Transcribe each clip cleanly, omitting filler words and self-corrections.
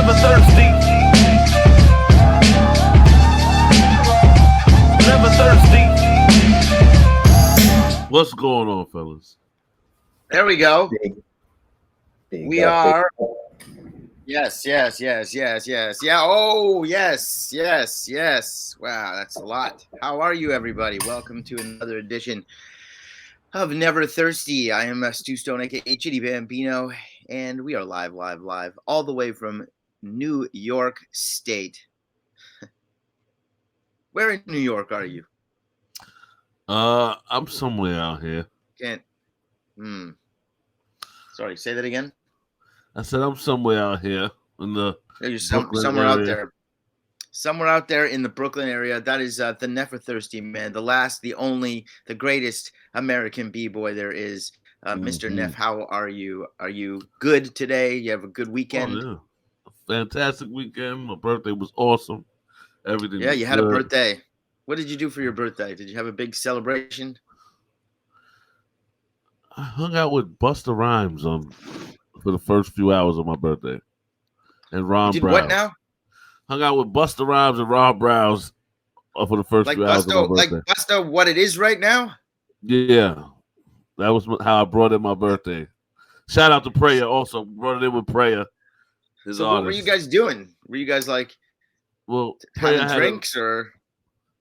Never thirsty. Never thirsty. What's going on, fellas? There we go. We are. Big. Yes. Yeah. Oh, yes. Wow, that's a lot. How are you, everybody? Welcome to another edition of Never Thirsty. I am Stu Stone, aka Chitty Bambino, and we are live, all the way from New York State. Where in New York are you? I'm somewhere out here. Sorry, say that again. I said I'm somewhere out here in the somewhere area. out there. Somewhere out there in the Brooklyn area. That is the Never Thirsty man, the last, the only, the greatest American b-boy there is. Mr. Neff, how are you? Are you good today? You have a good weekend? Oh, yeah. A fantastic weekend. My birthday was awesome. Everything. Yeah, was you had good. a birthday. What did you do for your birthday? Did you have a big celebration? I hung out with Busta Rhymes for the first few hours of my birthday, and Ron You did Browse. what now? Hung out with Busta Rhymes and Ron Browse for the first few hours of my birthday. Like Busta, what it is right now? Yeah, that was how I brought in my birthday. Shout out to Prayer. Also brought it in with Prayer. So what were you guys doing? Were you guys like, having drinks or?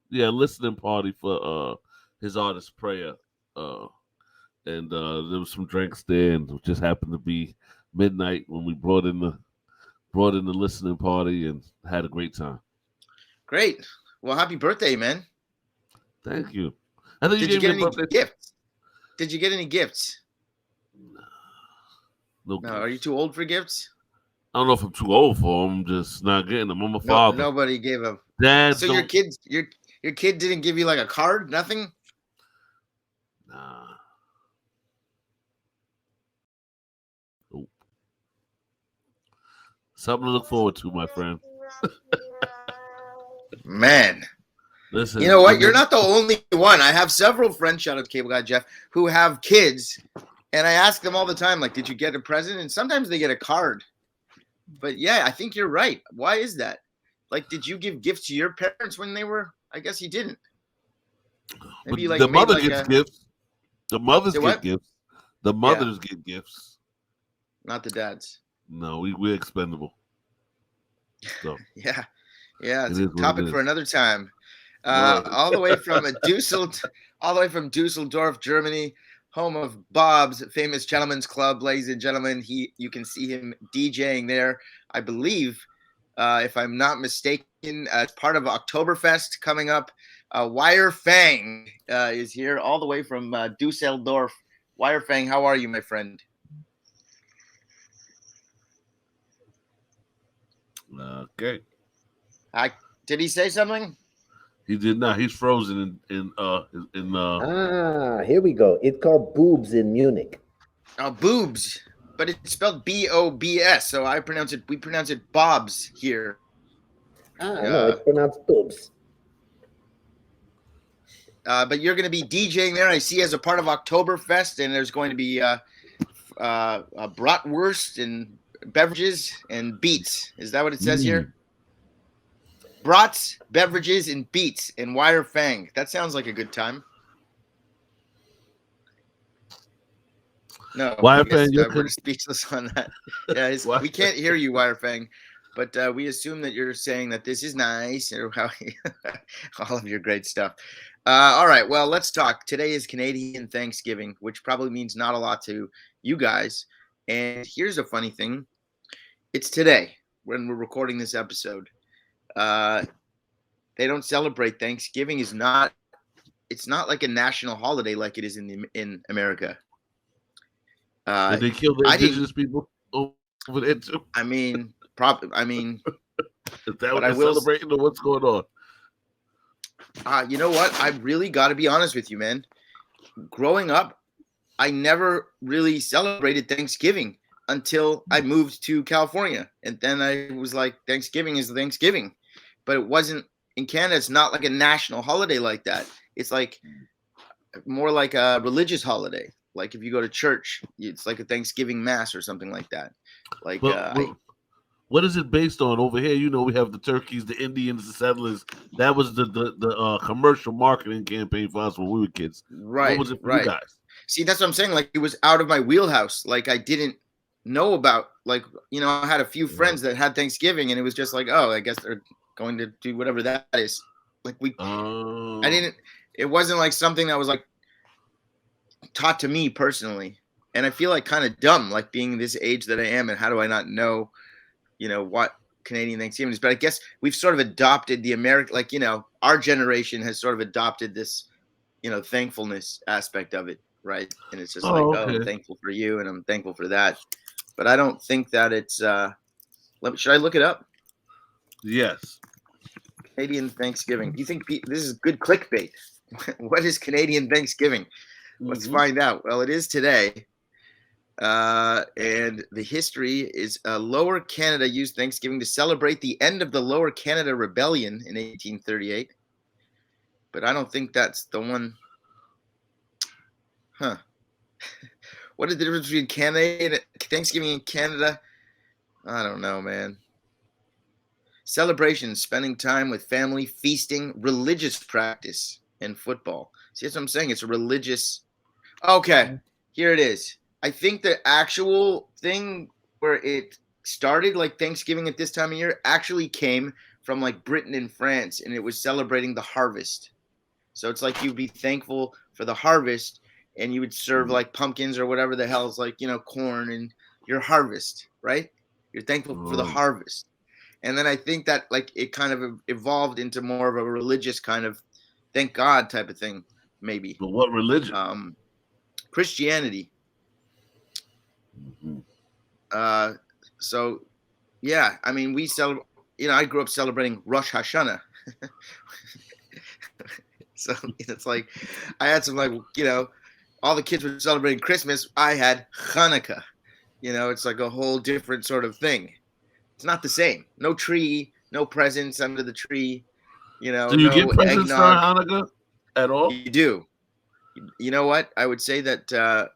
Yeah, listening party for his artist Prayer. And there was some drinks there, and it just happened to be midnight when we brought in the listening party and had a great time. Great. Well, happy birthday, man. Thank you. I think Did you get any gifts? Did you get any gifts? No. Are you too old for gifts? I don't know if I'm too old for them. I'm just not getting them. I'm a father. Nobody gave them. Dad. So your kid didn't give you like a card? Nothing? Nah. Nope. Something to look forward to, my friend. Man. Listen. You know what? You're not the only one. I have several friends, shout out to Cable Guy Jeff, who have kids. And I ask them all the time, like, did you get a present? And sometimes they get a card. But yeah, I think you're right. Why is that? Like, did you give gifts to your parents when they were? I guess you didn't. Maybe you, like, the mother gets gifts. The mothers get gifts. The mothers get gifts. Not the dads. No, we're expendable. So yeah, it's a topic for another time. All the way from Dusseldorf, Germany, home of Bob's famous Gentlemen's Club, ladies and gentlemen. You can see him DJing there, I believe, if I'm not mistaken, as part of Oktoberfest coming up. WireFang is here all the way from Dusseldorf. WireFang, how are you, my friend? Okay. Did he say something? He did not. He's frozen in here we go. It's called boobs in Munich. Oh, boobs, but it's spelled B-O-B-S. So we pronounce it Bob's here. No, it's pronounced boobs. But you're going to be DJing there. I see as a part of Oktoberfest, and there's going to be bratwurst and beverages and beats. Is that what it says here? Brats, beverages, and beats and WireFang. That sounds like a good time. No, WireFang, we're speechless on that. Yeah, we can't hear you, WireFang, but we assume that you're saying that this is nice, or how all of your great stuff. All right, well, let's talk. Today is Canadian Thanksgiving, which probably means not a lot to you guys. And here's a funny thing. It's today when we're recording this episode. They don't celebrate Thanksgiving. It's not like a national holiday like it is in America. Did they kill the indigenous people over there too? I mean, is that what they're celebrating, or what's going on? You know what? I really got to be honest with you, man. Growing up, I never really celebrated Thanksgiving until I moved to California. And then I was like, Thanksgiving is Thanksgiving. But it wasn't in Canada. It's not like a national holiday like that. It's like more like a religious holiday. Like if you go to church, it's like a Thanksgiving mass or something like that. Like What is it based on over here? You know, we have the turkeys, the Indians, the settlers. That was the commercial marketing campaign for us when we were kids. What Right, was it for you right. guys? See, that's what I'm saying. Like, it was out of my wheelhouse. Like, I didn't know about, like, I had a few friends that had Thanksgiving, and it was just like, oh, I guess they're going to do whatever that is. Like, I didn't, it wasn't like something that was like taught to me personally. And I feel like kind of dumb, like being this age that I am, and how do I not know, what Canadian Thanksgiving is? But I guess we've sort of adopted the American, like, our generation has sort of adopted this, thankfulness aspect of it. Right. And it's just like, oh, I'm okay. thankful for you and I'm thankful for that. But I don't think that it's, should I look it up? Yes. Canadian Thanksgiving. Do you think this is good clickbait? What is Canadian Thanksgiving? Let's find out. Well, it is today. And the history is Lower Canada used Thanksgiving to celebrate the end of the Lower Canada Rebellion in 1838. But I don't think that's the one. Huh. What is the difference between Canada, Thanksgiving in Canada? I don't know, man. Celebrations, spending time with family, feasting, religious practice, and football. See, that's what I'm saying. It's a religious. Okay, here it is. I think the actual thing where it started, like Thanksgiving at this time of year, actually came from like Britain and France, and it was celebrating the harvest. So it's like you'd be thankful for the harvest, and you would serve like pumpkins or whatever the hell is like, corn and your harvest, right? You're thankful for the harvest. And then I think that like it kind of evolved into more of a religious kind of thank God type of thing, maybe. But what religion? Christianity. So yeah, I mean, we celebrate, I grew up celebrating Rosh Hashanah. So it's like I had some like, all the kids were celebrating Christmas. I had Hanukkah. It's like a whole different sort of thing. It's not the same. No tree, no presents under the tree. Do you get presents for Hanukkah at all? You do. You know what? I would say that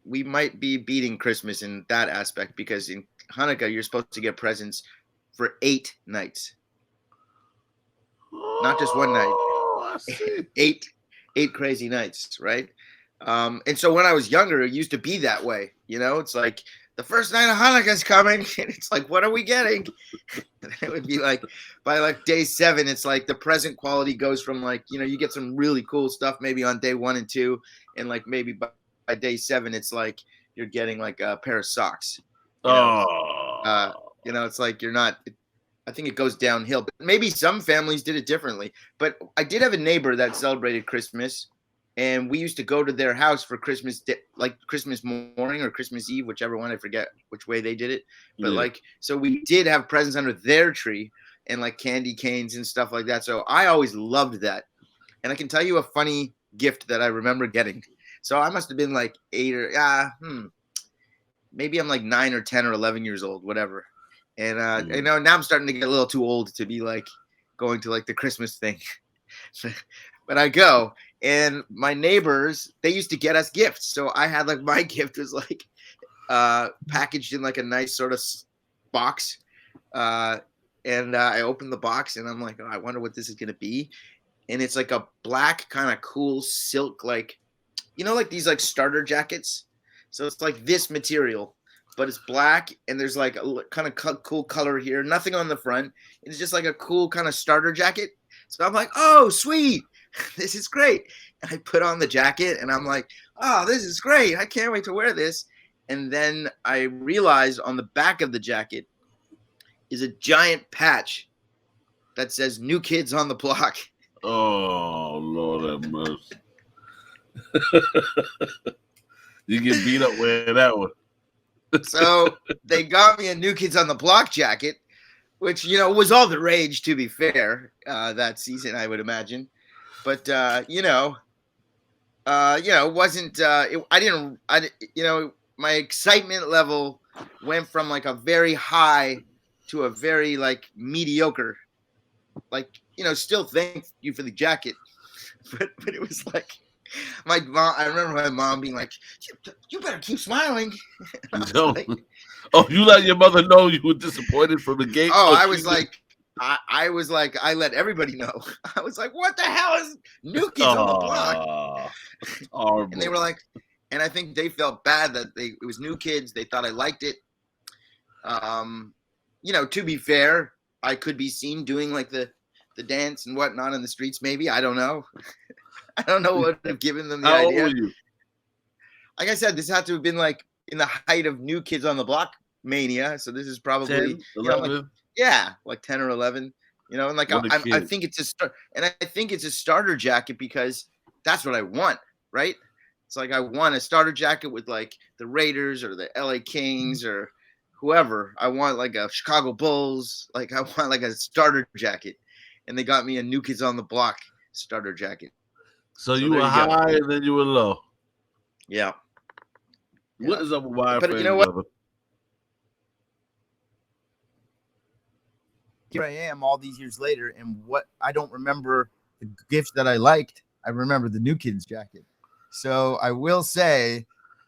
we might be beating Christmas in that aspect, because in Hanukkah you're supposed to get presents for 8 nights, not just one night. Eight crazy nights, right? And so when I was younger, it used to be that way. It's like the first night of Hanukkah is coming, and it's like, what are we getting? And it would be like by like day 7, it's like the present quality goes from like, you get some really cool stuff maybe on day 1 and 2, and like maybe by day 7, it's like you're getting like a pair of socks. It's like you're not. I think it goes downhill, but maybe some families did it differently. But I did have a neighbor that celebrated Christmas, and we used to go to their house for Christmas, like Christmas morning or Christmas Eve, whichever one. I forget which way they did it. But like, so we did have presents under their tree and like candy canes and stuff like that. So I always loved that. And I can tell you a funny gift that I remember getting. So I must have been like 8 or maybe I'm like 9 or 10 or 11 years old, whatever. And now I'm starting to get a little too old to be like going to like the Christmas thing. But I go, and my neighbors, they used to get us gifts. So I had like, my gift was like packaged in like a nice sort of box. And I opened the box, and I'm like, oh, I wonder what this is going to be. And it's like a black kind of cool silk, like, like these like starter jackets. So it's like this material, but it's black, and there's like a kind of cool color here. Nothing on the front. It's just like a cool kind of starter jacket. So I'm like, oh, sweet. This is great. And I put on the jacket, and I'm like, oh, this is great. I can't wait to wear this. And then I realized on the back of the jacket is a giant patch that says New Kids on the Block. Oh, Lord have mercy. You get beat up wearing that one. So they got me a New Kids on the Block jacket, which, was all the rage, to be fair, that season, I would imagine. But, wasn't, my excitement level went from like a very high to a very like mediocre, like, still thank you for the jacket. But it was like, My mom, I remember my mom being like, "You better keep smiling." I was Don't. like, Oh, you let your mother know you were disappointed from the gate? oh, Or I she was did- like, I was like, I let everybody know. I was like, "What the hell is New Kids on the Block?" Aw, horrible. And they were like, and I think they felt bad that it was New Kids. They thought I liked it. To be fair, I could be seen doing like the dance and whatnot in the streets. Maybe, I don't know. I don't know what would have given them the How old idea. were you? Like I said, this had to have been like in the height of New Kids on the Block mania. So this is probably 10, 11? like 10 or 11. And like What a I kid. think it's a start, and I think it's a starter jacket because that's what I want, right? It's like I want a starter jacket with like the Raiders or the LA Kings or whoever. I want like a Chicago Bulls. Like I want like a starter jacket, and they got me a New Kids on the Block starter jacket. So you there were you go. high and then you were low. Yeah. What is up with WireFang, But you know what? brother? Here I am all these years later, and what I don't remember the gifts that I liked. I remember the New Kids jacket. So I will say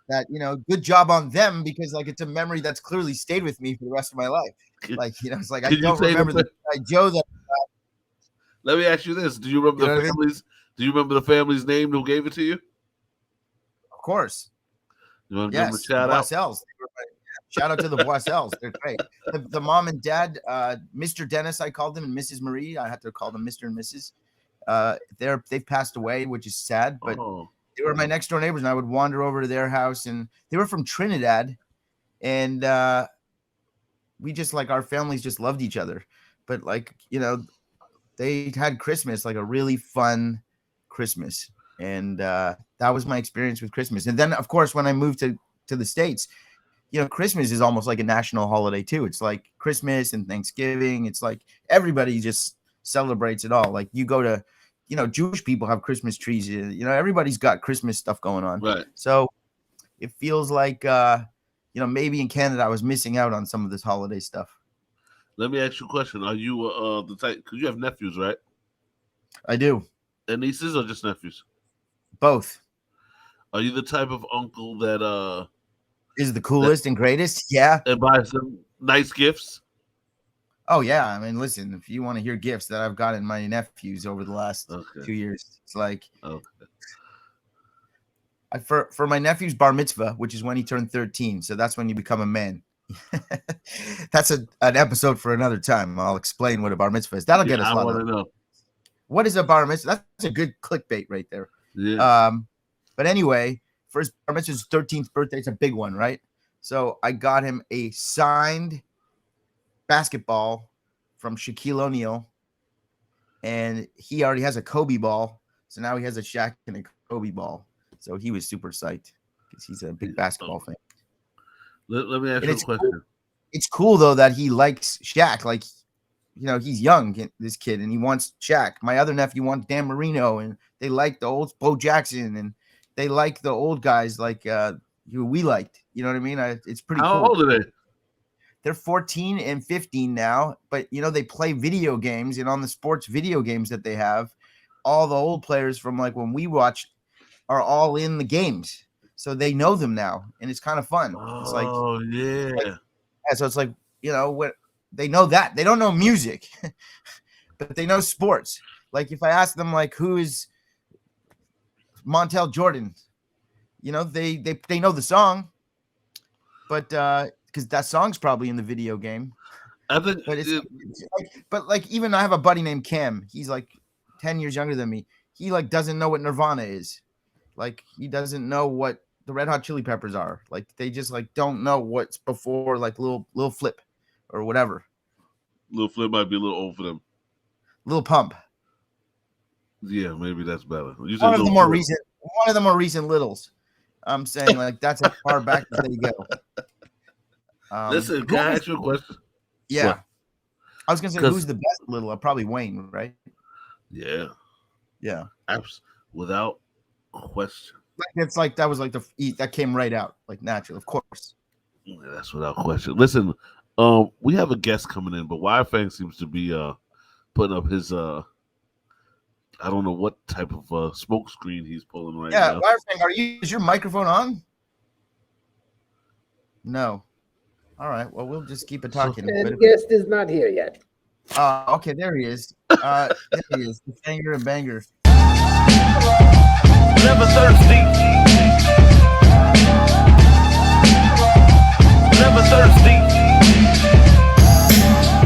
that, good job on them, because like it's a memory that's clearly stayed with me for the rest of my life. Like, it's like I Can you don't say remember the guy Joe that. Let me ask you this: Do you remember You know the what I mean? families? Do you remember the family's name who gave it to you? Of course. You want to give them a Yes. shout out? Boissels. Shout out to the Boissels. They're great. The mom and dad, Mr. Dennis, I called them, and Mrs. Marie. I had to call them Mr. and Mrs. They've passed away, which is sad, but they were my next door neighbors, and I would wander over to their house, and they were from Trinidad, and we just like our families just loved each other. But like, they had Christmas, like a really fun Christmas. And that was my experience with Christmas. And then of course, when I moved to the States, Christmas is almost like a national holiday too. It's like Christmas and Thanksgiving. It's like everybody just celebrates it all. Like you go to, Jewish people have Christmas trees. Everybody's got Christmas stuff going on. Right. So it feels like, maybe in Canada I was missing out on some of this holiday stuff. Let me ask you a question: Are you the type? Because you have nephews, right? I do. And nieces or just nephews? Both. Are you the type of uncle that is the coolest and greatest? Yeah. and buys them nice gifts? Oh yeah. I mean, listen, if you want to hear gifts that I've gotten my nephews over the last 2 years, it's like for my nephew's bar mitzvah, which is when he turned 13. So that's when you become a man. That's an episode for another time. I'll explain what a bar mitzvah is. That'll get us. I want to know. What is a bar mitzvah? That's a good clickbait right there. Yeah. But anyway, for his bar mitzvah's 13th birthday, it's a big one, right? So I got him a signed basketball from Shaquille O'Neal, and he already has a Kobe ball. So now he has a Shaq and a Kobe ball. So he was super psyched because he's a big basketball fan. Let me ask you a question. Cool. It's cool though that he likes Shaq. Like, he's young, this kid, and he wants Shaq. My other nephew wants Dan Marino, and they like the old Bo Jackson, and they like the old guys like who we liked. You know what I mean? It's pretty cool. How old are they? They're 14 and 15 now, but they play video games, and on the sports video games that they have, all the old players from like when we watched are all in the games. So they know them now, and it's kind of fun. It's like, so it's like, what they know that they don't know music, but they know sports. Like if I ask them like who is Montel Jordan, they know the song, but because that song's probably in the video game. I think, but like even I have a buddy named Cam. He's like 10 years younger than me. He like doesn't know what Nirvana is. Like he doesn't know what the Red Hot Chili Peppers are. Like they just like don't know what's before like Lil Flip or whatever. Lil Flip might be a little old for them. Lil Pump. Yeah, maybe that's better. One of the more recent littles. I'm saying like that's as far back as they go. Listen, can I ask you a question? Yeah. What? I was gonna say who's the best little? Probably Wayne, right? Yeah. Yeah. Without question. It's like that was like that came right out, like naturally, of course. Yeah, that's without question. Listen, we have a guest coming in, but WireFang seems to be putting up his I I don't know what type of smoke screen he's pulling right Yeah, now. WireFang, is your microphone on? No. All right. Well, we'll just keep it talking. And guest is not here yet. Okay, there he is. There he is. The Fanger and Banger. Never thirsty.